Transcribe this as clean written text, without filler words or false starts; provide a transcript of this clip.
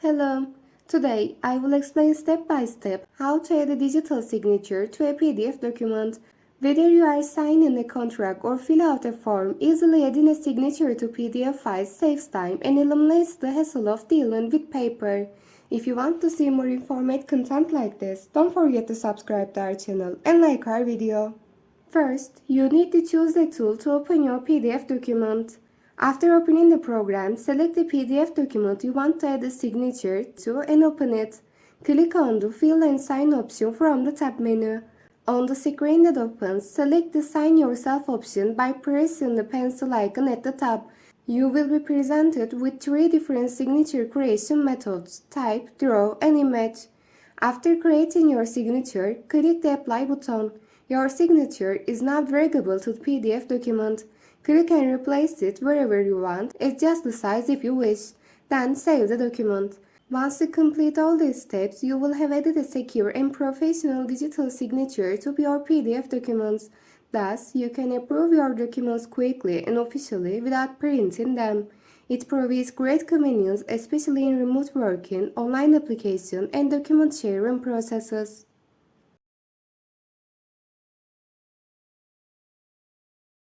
Hello. Today, I will explain step by step how to add a digital signature to a PDF document. Whether you are signing a contract or fill out a form, easily adding a signature to PDF files saves time and eliminates the hassle of dealing with paper. If you want to see more informative content like this, don't forget to subscribe to our channel and like our video. First, you need to choose a tool to open your PDF document. After opening the program, select the PDF document you want to add a signature to and open it. Click on the Fill and Sign option from the tab menu. On the screen that opens, select the Sign Yourself option by pressing the pencil icon at the top. You will be presented with three different signature creation methods: type, draw, and image. After creating your signature, click the Apply button. Your signature is now draggable to the PDF document. Click and replace it wherever you want, adjust the size if you wish, then save the document. Once you complete all these steps, you will have added a secure and professional digital signature to your PDF documents. Thus, you can approve your documents quickly and officially without printing them. It provides great convenience, especially in remote working, online application, and document sharing processes.